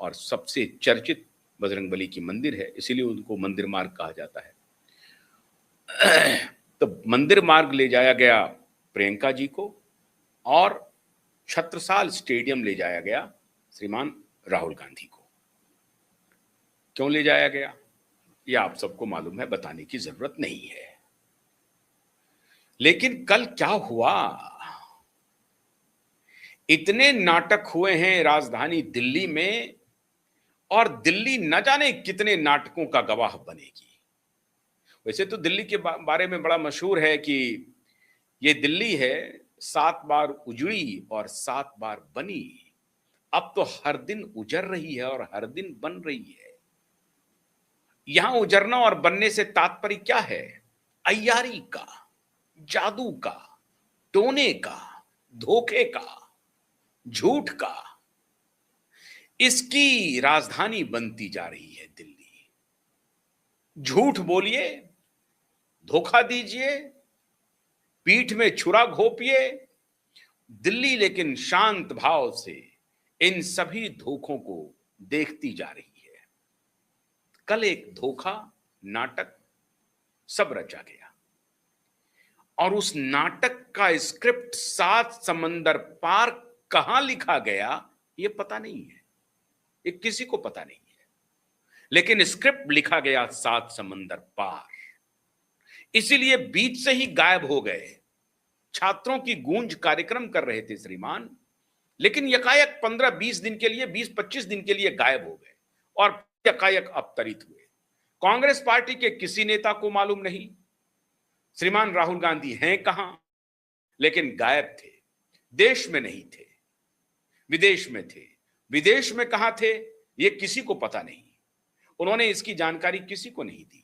और सबसे चर्चित बजरंगबली की मंदिर है, इसीलिए उनको मंदिर मार्ग कहा जाता है। तो मंदिर मार्ग ले जाया गया प्रियंका जी को और छत्रसाल स्टेडियम ले जाया गया श्रीमान राहुल गांधी को। क्यों ले जाया गया यह आप सबको मालूम है, बताने की जरूरत नहीं है। लेकिन कल क्या हुआ, इतने नाटक हुए हैं राजधानी दिल्ली में और दिल्ली न जाने कितने नाटकों का गवाह बनेगी। वैसे तो दिल्ली के बारे में बड़ा मशहूर है कि ये दिल्ली है 7 बार उजड़ी और 7 बार बनी, अब तो हर दिन उजड़ रही है और हर दिन बन रही है। यहां उजरना और बनने से तात्पर्य क्या है? अय्यारी का, जादू का, टोने का, धोखे का, झूठ का। इसकी राजधानी बनती जा रही है दिल्ली। झूठ बोलिए, धोखा दीजिए, पीठ में छुरा घोंपिए, दिल्ली लेकिन शांत भाव से इन सभी धोखों को देखती जा रही है। कल एक धोखा नाटक सब रचा गया और उस नाटक का स्क्रिप्ट 7 समंदर पार कहां लिखा गया ये पता नहीं है, ये किसी को पता नहीं है, लेकिन स्क्रिप्ट लिखा गया 7 समंदर पार। इसीलिए बीच से ही गायब हो गए। छात्रों की गूंज कार्यक्रम कर रहे थे श्रीमान, लेकिन यकायक 15-20 दिन के लिए, 20-25 दिन के लिए गायब हो गए और यकायक अवतरित हुए। कांग्रेस पार्टी के किसी नेता को मालूम नहीं श्रीमान राहुल गांधी हैं कहां, लेकिन गायब थे। देश में नहीं थे, विदेश में थे। विदेश में कहां थे ये किसी को पता नहीं, उन्होंने इसकी जानकारी किसी को नहीं दी।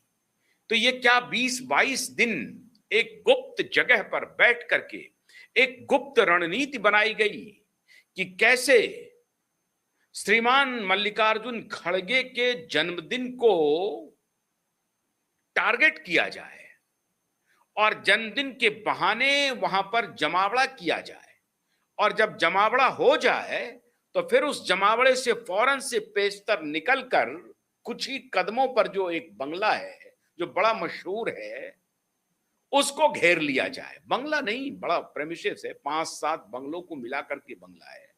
तो ये क्या 20-22 दिन एक गुप्त जगह पर बैठ करके एक गुप्त रणनीति बनाई गई कि कैसे श्रीमान मल्लिकार्जुन खड़गे के जन्मदिन को टारगेट किया जाए और जन्मदिन के बहाने वहां पर जमावड़ा किया जाए, और जब जमावड़ा हो जाए तो फिर उस जमावड़े से फौरन से पेशतर निकलकर कुछ ही कदमों पर जो एक बंगला है जो बड़ा मशहूर है उसको घेर लिया जाए। बंगला नहीं, बड़ा प्रेमिसेस है, 5-7 बंगलों को मिलाकर के बंगला है,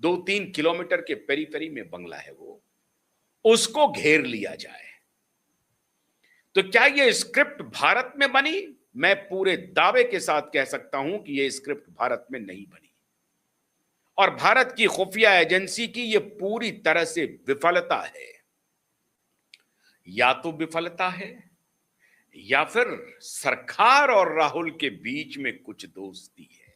2-3 किलोमीटर के पेरीफेरी में बंगला है वो, उसको घेर लिया जाए। तो क्या यह स्क्रिप्ट भारत में बनी? मैं पूरे दावे के साथ कह सकता हूं कि यह स्क्रिप्ट भारत में नहीं बनी और भारत की खुफिया एजेंसी की यह पूरी तरह से विफलता है। या तो विफलता है या फिर सरकार और राहुल के बीच में कुछ दोस्ती है।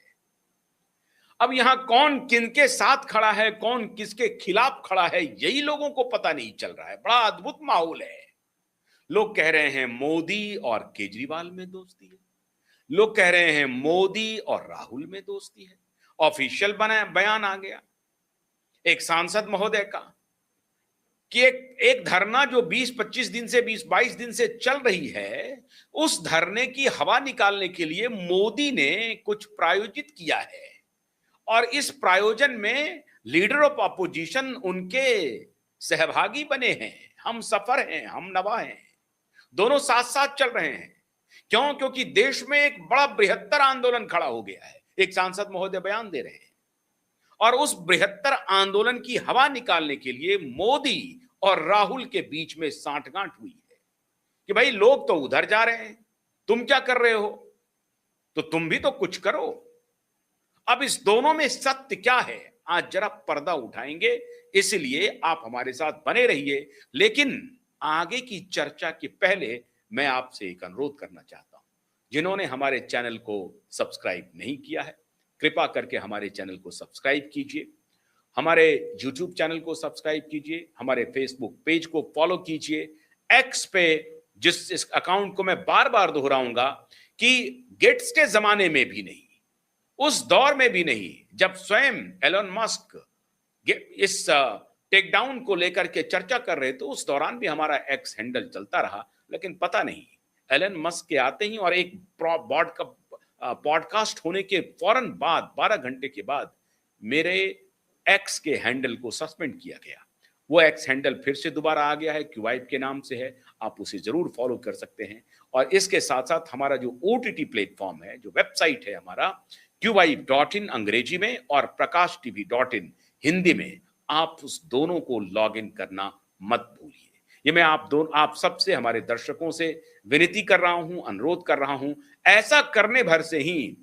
अब यहां कौन किनके साथ खड़ा है, कौन किसके खिलाफ खड़ा है, यही लोगों को पता नहीं चल रहा है। बड़ा अद्भुत माहौल है। लोग कह रहे हैं मोदी और केजरीवाल में दोस्ती है, लोग कह रहे हैं मोदी और राहुल में दोस्ती है। ऑफिशियल बयान आ गया एक सांसद महोदय का कि एक धरना जो 20-25 दिन से 20-22 दिन से चल रही है, उस धरने की हवा निकालने के लिए मोदी ने कुछ प्रायोजित किया है और इस प्रायोजन में लीडर ऑफ अपोजिशन उनके सहभागी बने हैं, हम सफर हैं, हम नवा हैं, दोनों साथ साथ चल रहे हैं। क्यों? क्योंकि देश में एक बड़ा बृहत्तर आंदोलन खड़ा हो गया है। एक सांसद महोदय बयान दे रहे हैं और उस बृहत्तर आंदोलन की हवा निकालने के लिए मोदी और राहुल के बीच में सांठगांठ हुई है कि भाई लोग तो उधर जा रहे हैं, तुम क्या कर रहे हो, तो तुम भी तो कुछ करो। अब इस दोनों में सत्य क्या है, आज जरा पर्दा उठाएंगे, इसलिए आप हमारे साथ बने रहिए। लेकिन आगे की चर्चा के पहले मैं आपसे एक अनुरोध करना चाहता हूं, जिन्होंने हमारे चैनल को सब्सक्राइब नहीं किया है, कृपा करके हमारे चैनल को सब्सक्राइब कीजिए, हमारे YouTube चैनल को सब्सक्राइब कीजिए, हमारे Facebook पेज को फॉलो कीजिए, एक्स पे जिस इस अकाउंट को मैं बार बार दोहराऊंगा कि गेट्स के जमाने में भी नहीं, उस दौर में भी नहीं जब स्वयं एलन मस्क इस टेक डाउन को लेकर के चर्चा कर रहे थे, उस दौरान भी हमारा एक्स हैंडल चलता रहा। लेकिन पता नहीं एलन मस्क के आते ही और एक पॉडकास्ट होने के फौरन बाद 12 घंटे के बाद मेरे एक्स के हैंडल को सस्पेंड किया गया वो एक्स हैंडल फिर से दोबारा आ गया है, क्यूवाइब के नाम से है, आप उसे जरूर फॉलो कर सकते हैं। और इसके साथ साथ हमारा जो ओटीटी प्लेटफॉर्म है, जो वेबसाइट है हमारा, QYIB.in अंग्रेजी में और prakashtv.in हिंदी में, आप उस दोनों को लॉग इन करना मत भूलिए। ये मैं आप सबसे, हमारे दर्शकों से विनती कर रहा हूं, अनुरोध कर रहा हूं। ऐसा करने भर से ही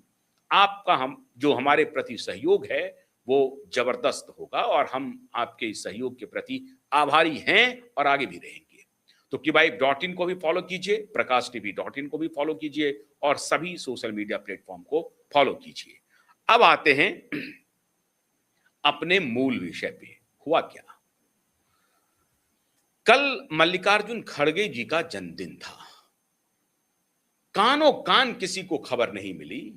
आपका जो हमारे प्रति सहयोग है वो जबरदस्त होगा और हम आपके इस सहयोग के प्रति आभारी हैं और आगे भी रहेंगे। तो QYIB.in को भी फॉलो कीजिए, prakashtv.in को भी फॉलो कीजिए और सभी सोशल मीडिया प्लेटफॉर्म को फॉलो कीजिए। अब आते हैं अपने मूल विषय पे। हुआ क्या? कल मल्लिकार्जुन खड़गे जी का जन्मदिन था। कानो कान किसी को खबर नहीं मिली।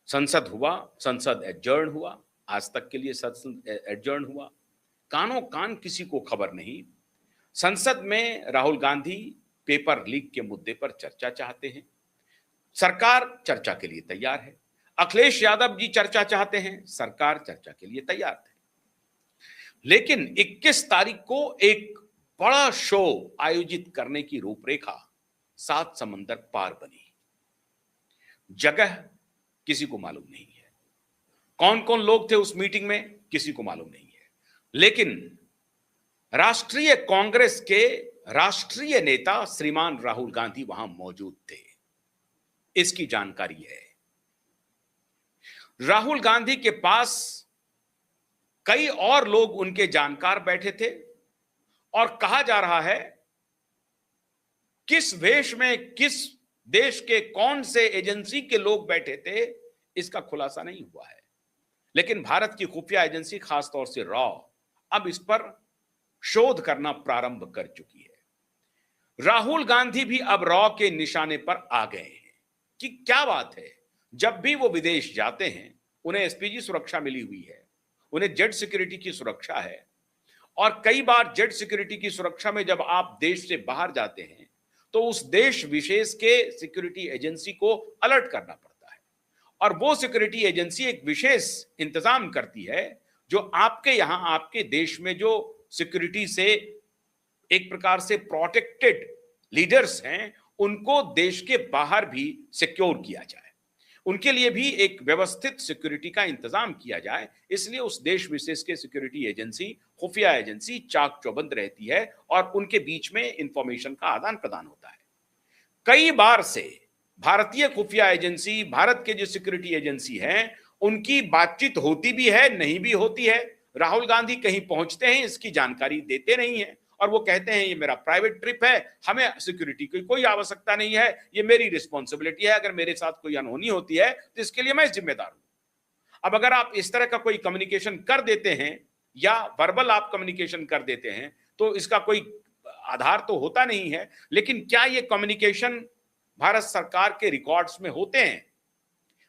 संसद हुआ, संसद एडजर्न हुआ, आज तक के लिए संसद एडजर्न हुआ। कानो कान किसी को खबर नहीं। संसद में राहुल गांधी पेपर लीक के मुद्दे पर चर्चा चाहते हैं। सरकार चर्चा के लिए तैयार है। अखिलेश यादव जी चर्चा चाहते हैं, सरकार चर्चा के लिए तैयार है। लेकिन 21 तारीख को एक बड़ा शो आयोजित करने की रूपरेखा 7 समंदर पार बनी। जगह किसी को मालूम नहीं है, कौन कौन लोग थे उस मीटिंग में किसी को मालूम नहीं है, लेकिन राष्ट्रीय कांग्रेस के राष्ट्रीय नेता श्रीमान राहुल गांधी वहां मौजूद थे, इसकी जानकारी है। राहुल गांधी के पास कई और लोग उनके जानकार बैठे थे और कहा जा रहा है किस वेश में, किस देश के कौन से एजेंसी के लोग बैठे थे, इसका खुलासा नहीं हुआ है। लेकिन भारत की खुफिया एजेंसी, खासतौर से रॉ, अब इस पर शोध करना प्रारंभ कर चुकी है। राहुल गांधी भी अब रॉ के निशाने पर आ गए हैं कि क्या बात है। जब भी वो विदेश जाते हैं उन्हें एसपीजी सुरक्षा मिली हुई है, उन्हें जेड सिक्योरिटी की सुरक्षा है, और कई बार जेड सिक्योरिटी की सुरक्षा में जब आप देश से बाहर जाते हैं तो उस देश विशेष के सिक्योरिटी एजेंसी को अलर्ट करना पड़ता है, और वो सिक्योरिटी एजेंसी एक विशेष इंतजाम करती है जो आपके यहां, आपके देश में जो सिक्योरिटी से एक प्रकार से प्रोटेक्टेड लीडर्स हैं, उनको देश के बाहर भी सिक्योर किया जाए, उनके लिए भी एक व्यवस्थित सिक्योरिटी का इंतजाम किया जाए। इसलिए उस देश विशेष के सिक्योरिटी एजेंसी, खुफिया एजेंसी चाक चौबंद रहती है और उनके बीच में इंफॉर्मेशन का आदान प्रदान होता है। कई बार से भारतीय खुफिया एजेंसी, भारत के जो सिक्योरिटी एजेंसी हैं, उनकी बातचीत होती भी है, नहीं भी होती है। राहुल गांधी कहीं पहुंचते हैं, इसकी जानकारी देते नहीं है और वो कहते हैं ये मेरा प्राइवेट ट्रिप है, हमें सिक्योरिटी की कोई आवश्यकता नहीं है, ये मेरी रिस्पॉन्सिबिलिटी है, अगर मेरे साथ कोई अनहोनी होती है तो इसके लिए मैं जिम्मेदार हूं। अब अगर आप इस तरह का कोई कम्युनिकेशन कर देते हैं या वर्बल आप कम्युनिकेशन कर देते हैं तो इसका कोई आधार तो होता नहीं है, लेकिन क्या ये कम्युनिकेशन भारत सरकार के रिकॉर्ड्स में होते हैं?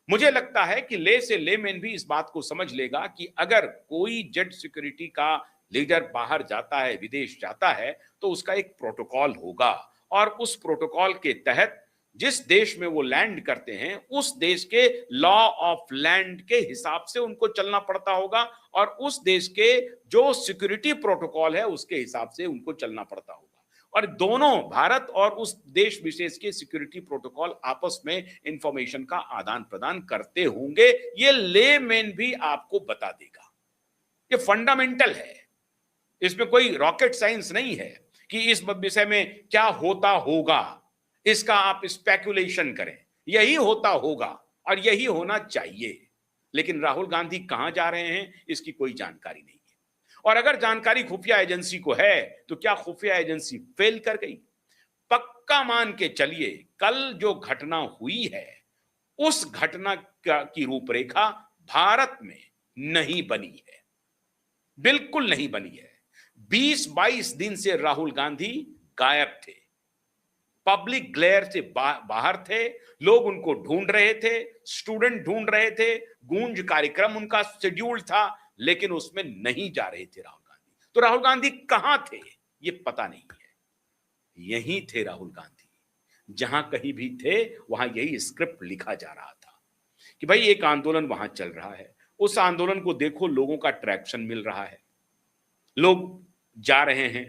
मुझे लगता है कि ले से लेमैन भी इस बात को समझ लेगा कि अगर कोई जेट सिक्योरिटी का लीडर बाहर जाता है, विदेश जाता है, तो उसका एक प्रोटोकॉल होगा और उस प्रोटोकॉल के तहत जिस देश में वो लैंड करते हैं उस देश के लॉ ऑफ लैंड के हिसाब से उनको चलना पड़ता होगा और उस देश के जो सिक्योरिटी प्रोटोकॉल है उसके हिसाब से उनको चलना पड़ता होगा। और दोनों, भारत और उस देश विशेष के सिक्योरिटी प्रोटोकॉल आपस में इंफॉर्मेशन का आदान प्रदान करते होंगे। ये लेमैन भी आपको बता देगा, ये फंडामेंटल है, इसमें कोई रॉकेट साइंस नहीं है कि इस विषय में क्या होता होगा इसका आप स्पेकुलेशन करें। यही होता होगा और यही होना चाहिए। लेकिन राहुल गांधी कहां जा रहे हैं इसकी कोई जानकारी नहीं है, और अगर जानकारी खुफिया एजेंसी को है तो क्या खुफिया एजेंसी फेल कर गई? पक्का मान के चलिए कल जो घटना हुई है उस घटना की रूपरेखा भारत में नहीं बनी है, बिल्कुल नहीं बनी है। 20-22 दिन से राहुल गांधी गायब थे, पब्लिक ग्लेयर से बाहर थे, लोग उनको ढूंढ रहे थे, स्टूडेंट ढूंढ रहे थे, गूंज कार्यक्रम उनका शेड्यूल था, लेकिन उसमें नहीं जा रहे थे राहुल गांधी। तो राहुल गांधी कहां थे ये पता नहीं है। यहीं थे राहुल गांधी, जहां कहीं भी थे वहां यही स्क्रिप्ट लिखा जा रहा था कि भाई एक आंदोलन वहां चल रहा है, उस आंदोलन को देखो, लोगों का ट्रैक्शन मिल रहा है, लोग जा रहे हैं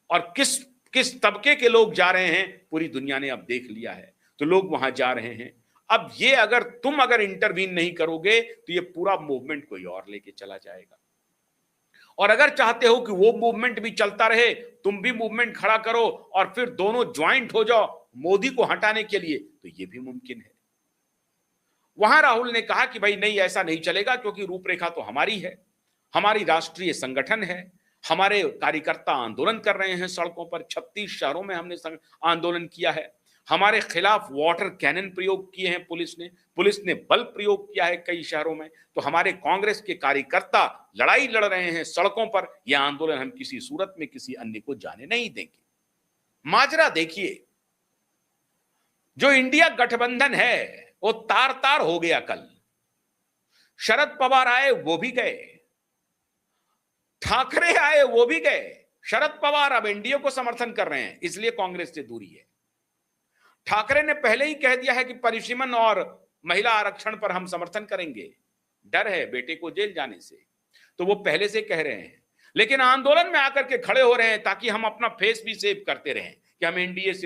और किस किस तबके के लोग जा रहे हैं पूरी दुनिया ने अब देख लिया है। तो लोग वहां जा रहे हैं। अब ये अगर तुम इंटरवीन नहीं करोगे तो ये पूरा मूवमेंट कोई और लेके चला जाएगा। और अगर चाहते हो कि वो मूवमेंट भी चलता रहे, तुम भी मूवमेंट खड़ा करो और फिर दोनों ज्वाइंट हो जाओ मोदी को हटाने के लिए, तो ये भी मुमकिन है। वहां राहुल ने कहा कि भाई नहीं, ऐसा नहीं चलेगा, क्योंकि रूपरेखा तो हमारी है, हमारी राष्ट्रीय संगठन है, हमारे कार्यकर्ता आंदोलन कर रहे हैं सड़कों पर, 36 शहरों में हमने आंदोलन किया है, हमारे खिलाफ वाटर कैनन प्रयोग किए हैं पुलिस ने बल प्रयोग किया है कई शहरों में। तो हमारे कांग्रेस के कार्यकर्ता लड़ाई लड़ रहे हैं सड़कों पर, यह आंदोलन हम किसी सूरत में किसी अन्य को जाने नहीं देंगे। माजरा देखिए, जो इंडिया गठबंधन है वो तार तार हो गया। कल शरद पवार आए, वो भी गए, ठाकरे आए, वो भी गए। शरद पवार अब एनडीए को समर्थन कर रहे हैं, इसलिए कांग्रेस से दूरी है। ठाकरे ने पहले ही कह दिया है कि परिसीमन और महिला आरक्षण पर हम समर्थन करेंगे, डर है बेटे को जेल जाने से, तो वो पहले से कह रहे हैं। लेकिन आंदोलन में आकर के खड़े हो रहे हैं ताकि हम अपना फेस भी सेव करते रहें कि हम एनडीए से